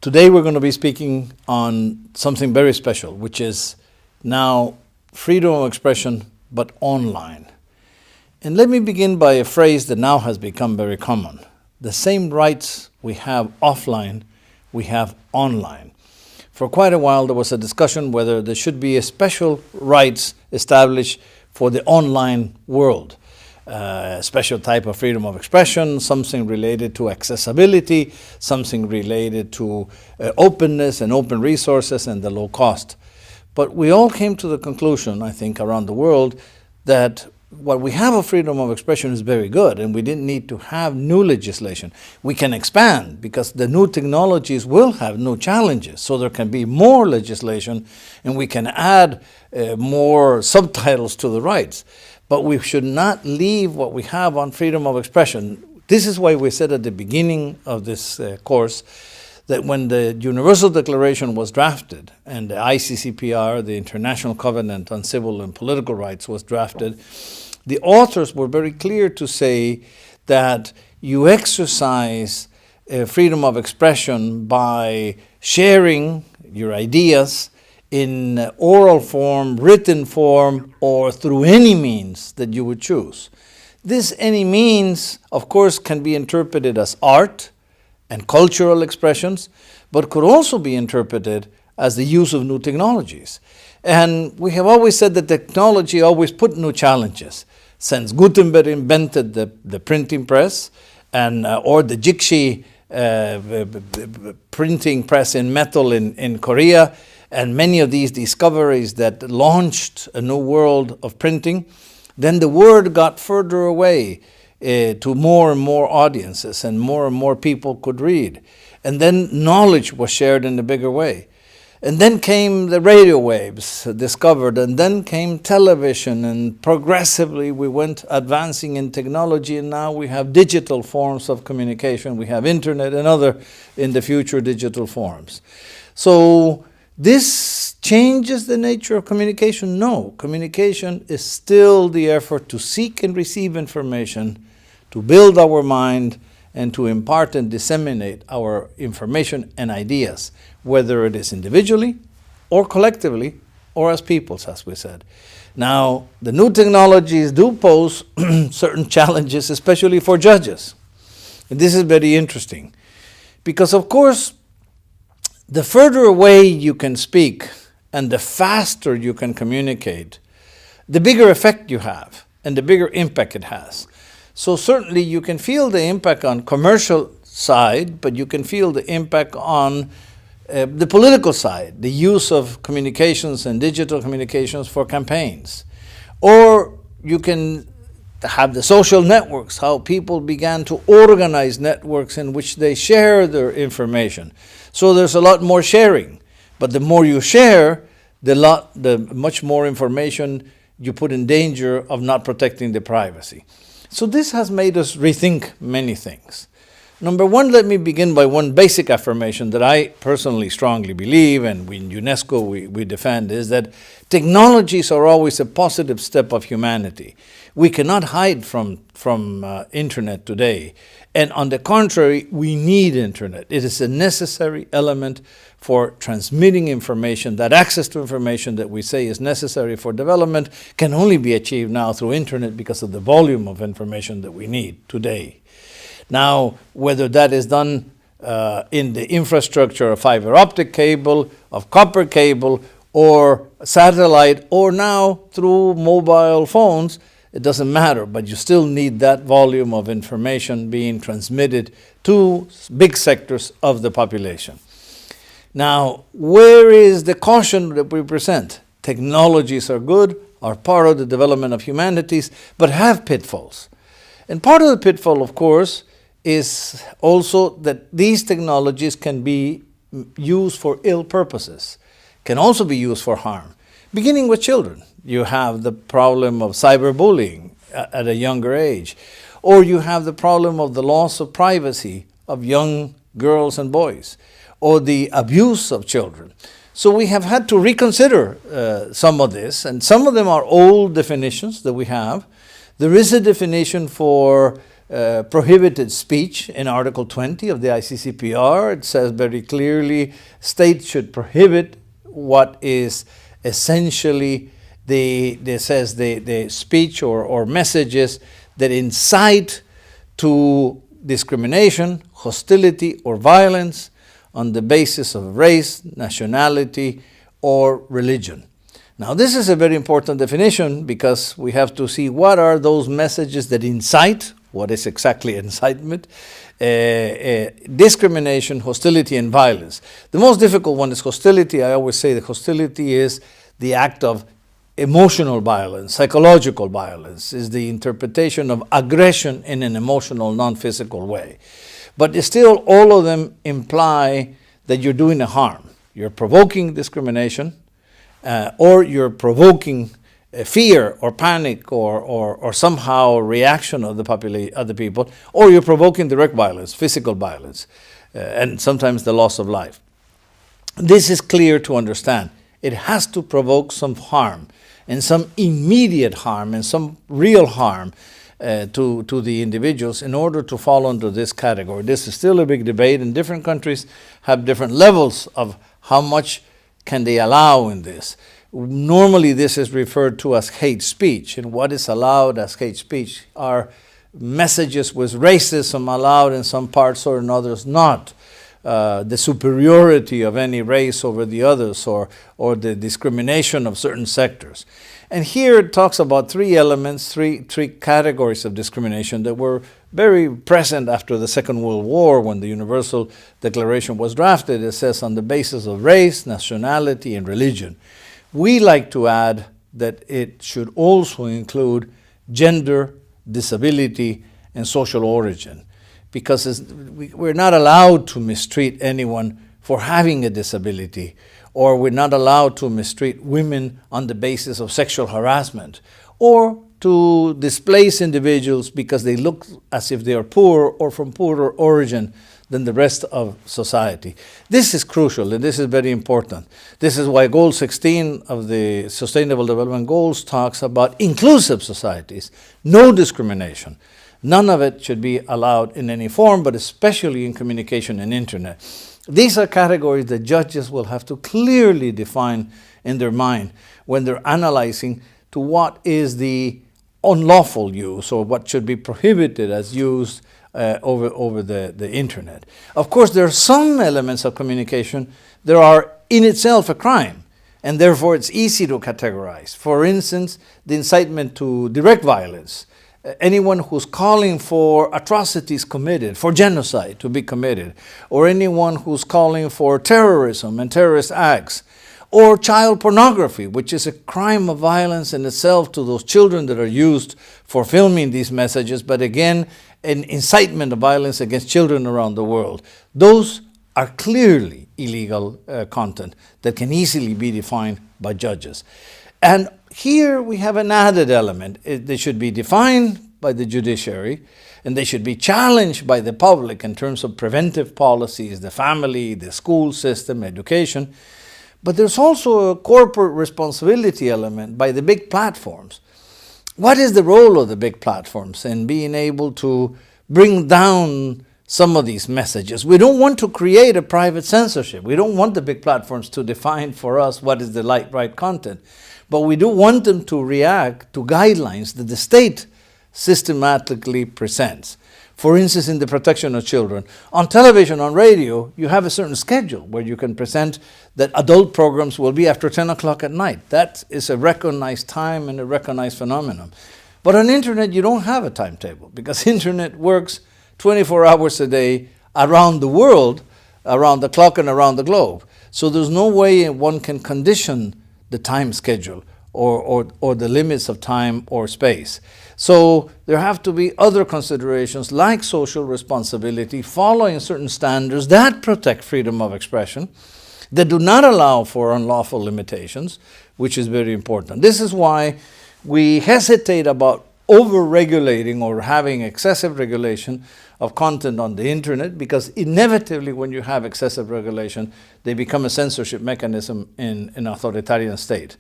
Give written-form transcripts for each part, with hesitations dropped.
Today we're going to be speaking on something very special, which is now freedom of expression, but online. And let me begin by a phrase that now has become very common. The same rights we have offline, we have online. For quite a while there was a discussion whether there should be a special rights established for the online world. A special type of freedom of expression, something related to accessibility, something related to openness and open resources and the low cost. But we all came to the conclusion, I think, around the world, that what we have of freedom of expression is very good, and we didn't need to have new legislation. We can expand because the new technologies will have new challenges, so there can be more legislation and we can add more subtitles to the rights. But we should not leave what we have on freedom of expression. This is why we said at the beginning of this course that when the Universal Declaration was drafted and the ICCPR, the International Covenant on Civil and Political Rights, was drafted, the authors were very clear to say that you exercise freedom of expression by sharing your ideas in oral form, written form, or through any means that you would choose. This any means, of course, can be interpreted as art and cultural expressions, but could also be interpreted as the use of new technologies. And we have always said that technology always put new challenges. Since Gutenberg invented the printing press and or the Jikshi printing press in metal in Korea, and many of these discoveries that launched a new world of printing, then the word got further away to more and more audiences, and more people could read. And then knowledge was shared in a bigger way. And then came the radio waves discovered, and then came television, and progressively we went advancing in technology, and now we have digital forms of communication. We have internet and other, in the future, digital forms. So this changes the nature of communication? No. Communication is still the effort to seek and receive information, to build our mind, and to impart and disseminate our information and ideas, whether it is individually or collectively or as peoples, as we said. Now, the new technologies do pose certain challenges, especially for judges. And this is very interesting because, of course, the further away you can speak and the faster you can communicate, the bigger effect you have and the bigger impact it has. So certainly you can feel the impact on commercial side, but you can feel the impact on the political side, the use of communications and digital communications for campaigns. Or you can have the social networks, how people began to organize networks in which they share their information. So there's a lot more sharing, but the more you share, the much more information you put in danger of not protecting the privacy. So this has made us rethink many things. Number one, let me begin by one basic affirmation that I personally strongly believe, and in UNESCO we defend, is that technologies are always a positive step of humanity. We cannot hide from internet today. And on the contrary, we need internet. It is a necessary element for transmitting information. That access to information that we say is necessary for development can only be achieved now through internet because of the volume of information that we need today. Now, whether that is done in the infrastructure of fiber optic cable, of copper cable, or satellite, or now through mobile phones, it doesn't matter, but you still need that volume of information being transmitted to big sectors of the population. Now, where is the caution that we present? Technologies are good, are part of the development of humanities, but have pitfalls. And part of the pitfall, of course, is also that these technologies can be used for ill purposes, can also be used for harm. Beginning with children, you have the problem of cyberbullying at a younger age, or you have the problem of the loss of privacy of young girls and boys, or the abuse of children. So we have had to reconsider some of this, and some of them are old definitions that we have. There is a definition for prohibited speech in Article 20 of the ICCPR. It says very clearly states should prohibit what is essentially the speech or messages that incite to discrimination, hostility, or violence on the basis of race, nationality, or religion. Now, this is a very important definition because we have to see what are those messages that incite, what is exactly incitement, discrimination, hostility, and violence. The most difficult one is hostility. I always say that hostility is the act of emotional violence, psychological violence, is the interpretation of aggression in an emotional, non-physical way. But still, all of them imply that you're doing a harm. You're provoking discrimination, or you're provoking fear or panic or somehow reaction of the people, or you're provoking direct violence, physical violence, and sometimes the loss of life. This is clear to understand. It has to provoke some harm, and some immediate harm, and some real harm to the individuals in order to fall under this category. This is still a big debate, and different countries have different levels of how much can they allow in this. Normally, this is referred to as hate speech, and what is allowed as hate speech are messages with racism allowed in some parts or in others not. The superiority of any race over the others, or the discrimination of certain sectors. And here it talks about three elements, three categories of discrimination that were very present after the Second World War when the Universal Declaration was drafted. It says on the basis of race, nationality, and religion. We like to add that it should also include gender, disability, and social origin, because we're not allowed to mistreat anyone for having a disability, or we're not allowed to mistreat women on the basis of sexual harassment, or to displace individuals because they look as if they are poor or from poorer origin than the rest of society. This is crucial, and this is very important. This is why Goal 16 of the Sustainable Development Goals talks about inclusive societies, no discrimination. None of it should be allowed in any form, but especially in communication and internet. These are categories that judges will have to clearly define in their mind when they're analyzing to what is the unlawful use or what should be prohibited as used over the internet. Of course, there are some elements of communication that are in itself a crime, and therefore it's easy to categorize. For instance, the incitement to direct violence. Anyone who's calling for atrocities committed, for genocide to be committed, or anyone who's calling for terrorism and terrorist acts, or child pornography, which is a crime of violence in itself to those children that are used for filming these messages, but again, an incitement of violence against children around the world. Those are clearly illegal content that can easily be defined by judges. And here we have an added element. They should be defined by the judiciary, and they should be challenged by the public in terms of preventive policies, the family, the school system, education. But there's also a corporate responsibility element by the big platforms. What is the role of the big platforms in being able to bring down some of these messages? We don't want to create a private censorship. We don't want the big platforms to define for us what is the right content. But we do want them to react to guidelines that the state systematically presents. For instance, in the protection of children. On television, on radio, you have a certain schedule where you can present that adult programs will be after 10 o'clock at night. That is a recognized time and a recognized phenomenon. But on internet, you don't have a timetable because internet works 24 hours a day around the world, around the clock and around the globe. So there's no way one can condition the time schedule or the limits of time or space. So there have to be other considerations like social responsibility, following certain standards that protect freedom of expression, that do not allow for unlawful limitations, which is very important. This is why we hesitate about over-regulating or having excessive regulation of content on the internet, because inevitably when you have excessive regulation, they become a censorship mechanism in an authoritarian state.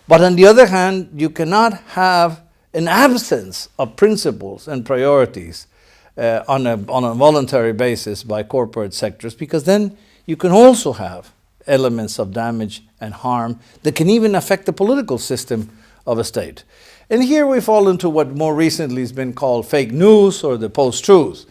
But on the other hand, you cannot have an absence of principles and priorities on a voluntary basis by corporate sectors, because then you can also have elements of damage and harm that can even affect the political system of a state. And here we fall into what more recently has been called fake news or the post-truth.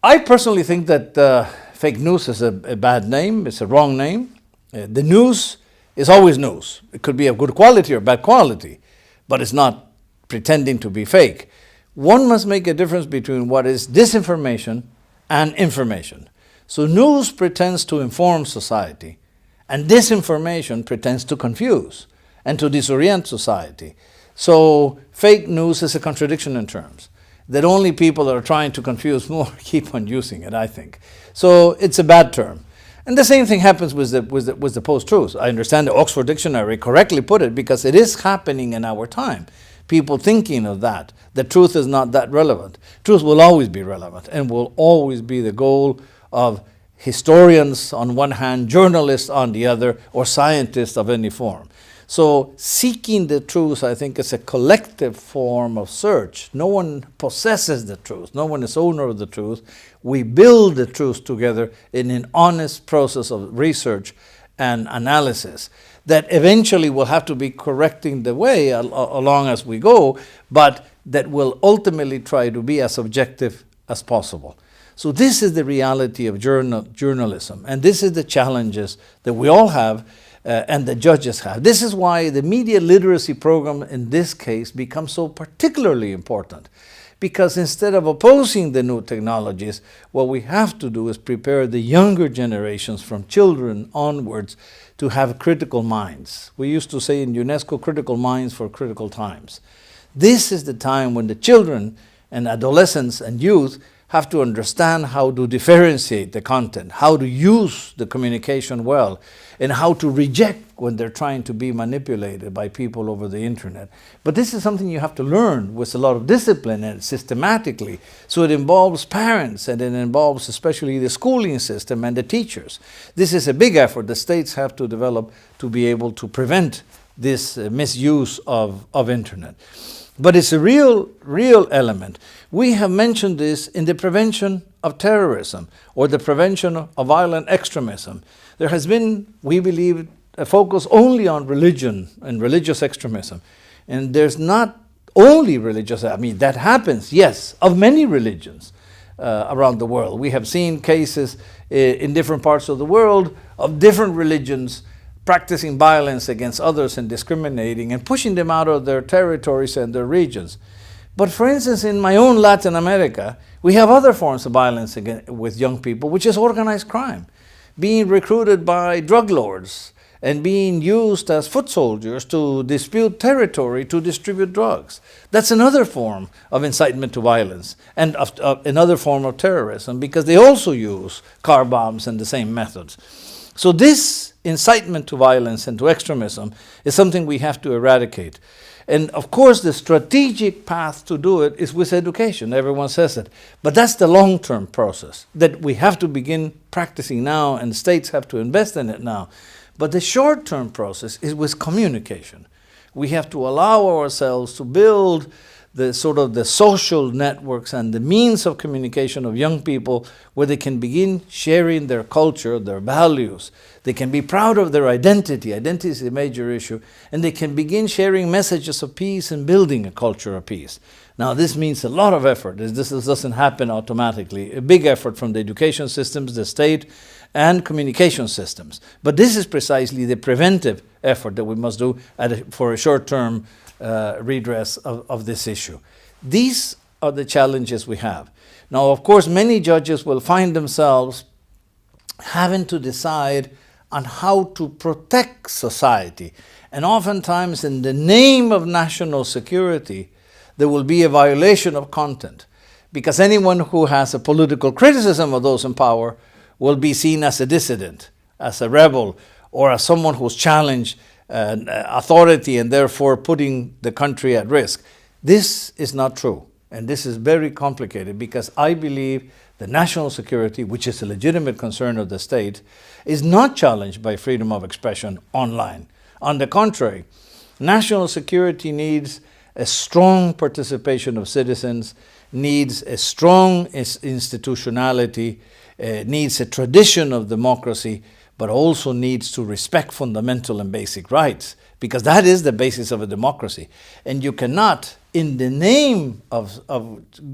I personally think that fake news is a bad name, it's a wrong name. The news is always news. It could be of good quality or bad quality, but it's not pretending to be fake. One must make a difference between what is disinformation and information. So news pretends to inform society, and disinformation pretends to confuse and to disorient society. So fake news is a contradiction in terms that only people that are trying to confuse more keep on using it, I think. So it's a bad term. And the same thing happens with the post-truth. I understand the Oxford Dictionary correctly put it, because it is happening in our time. People thinking of that. The truth is not that relevant. Truth will always be relevant and will always be the goal of historians on one hand, journalists on the other, or scientists of any form. So seeking the truth, I think, is a collective form of search. No one possesses the truth. No one is owner of the truth. We build the truth together in an honest process of research and analysis that eventually will have to be correcting the way along as we go, but that will ultimately try to be as objective as possible. So this is the reality of journalism, and this is the challenges that we all have and the judges have. This is why the media literacy program in this case becomes so particularly important, because instead of opposing the new technologies, what we have to do is prepare the younger generations from children onwards to have critical minds. We used to say in UNESCO, critical minds for critical times. This is the time when the children and adolescents and youth have to understand how to differentiate the content, how to use the communication well, and how to reject when they're trying to be manipulated by people over the internet. But this is something you have to learn with a lot of discipline and systematically. So it involves parents, and it involves especially the schooling system and the teachers. This is a big effort the states have to develop to be able to prevent this misuse of internet. But it's a real element. We have mentioned this in the prevention of terrorism or the prevention of violent extremism. There has been, we believe, a focus only on religion and religious extremism. And there's not only religious, I mean, that happens, yes, of many religions around the world. We have seen cases in different parts of the world of different religions practicing violence against others and discriminating and pushing them out of their territories and their regions. But for instance, in my own Latin America, we have other forms of violence with young people, which is organized crime, being recruited by drug lords and being used as foot soldiers to dispute territory to distribute drugs. That's another form of incitement to violence and another form of terrorism, because they also use car bombs and the same methods. So this incitement to violence and to extremism is something we have to eradicate. And of course, the strategic path to do it is with education. Everyone says it. But that's the long-term process that we have to begin practicing now, and states have to invest in it now. But the short-term process is with communication. We have to allow ourselves to build the sort of the social networks and the means of communication of young people where they can begin sharing their culture, their values. They can be proud of their identity. Identity is a major issue. And they can begin sharing messages of peace and building a culture of peace. Now, this means a lot of effort. This doesn't happen automatically. A big effort from the education systems, the state, and communication systems. But this is precisely the preventive effort that we must do for a short-term redress of this issue. These are the challenges we have. Now, of course, many judges will find themselves having to decide on how to protect society. And oftentimes, in the name of national security, there will be a violation of content, because anyone who has a political criticism of those in power will be seen as a dissident, as a rebel, or as someone who's challenged authority and therefore putting the country at risk. This is not true, and this is very complicated, because I believe the national security, which is a legitimate concern of the state, is not challenged by freedom of expression online. On the contrary, national security needs a strong participation of citizens, needs a strong institutionality, needs a tradition of democracy, but also needs to respect fundamental and basic rights, because that is the basis of a democracy. And you cannot, in the name of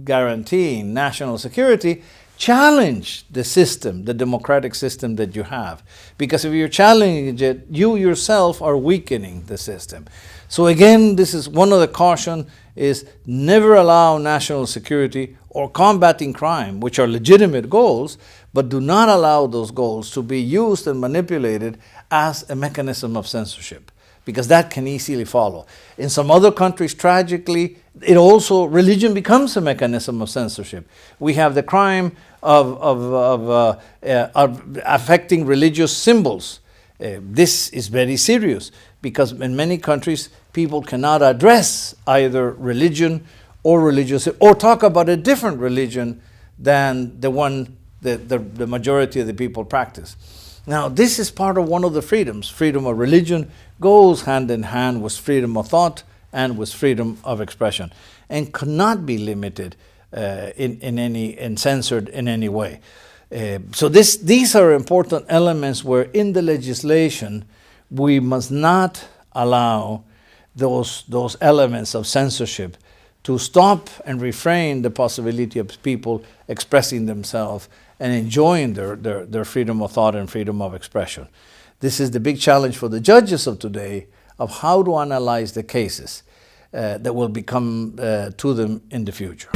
guaranteeing national security, challenge the system, the democratic system that you have. Because if you're challenging it, you yourself are weakening the system. So again, this is one of the caution, is never allow national security or combating crime, which are legitimate goals, but do not allow those goals to be used and manipulated as a mechanism of censorship, because that can easily follow. In some other countries, tragically, religion becomes a mechanism of censorship. We have the crime of affecting religious symbols. This is very serious, because in many countries, people cannot address either religion or religious, or talk about a different religion than the one that the majority of the people practice. Now, this is part of one of the freedoms. Freedom of religion goes hand in hand with freedom of thought and with freedom of expression, and cannot be limited and censored in any way. So these are important elements where in the legislation we must not allow those elements of censorship to stop and refrain the possibility of people expressing themselves and enjoying their freedom of thought and freedom of expression. This is the big challenge for the judges of today, of how to analyze the cases that will become to them in the future.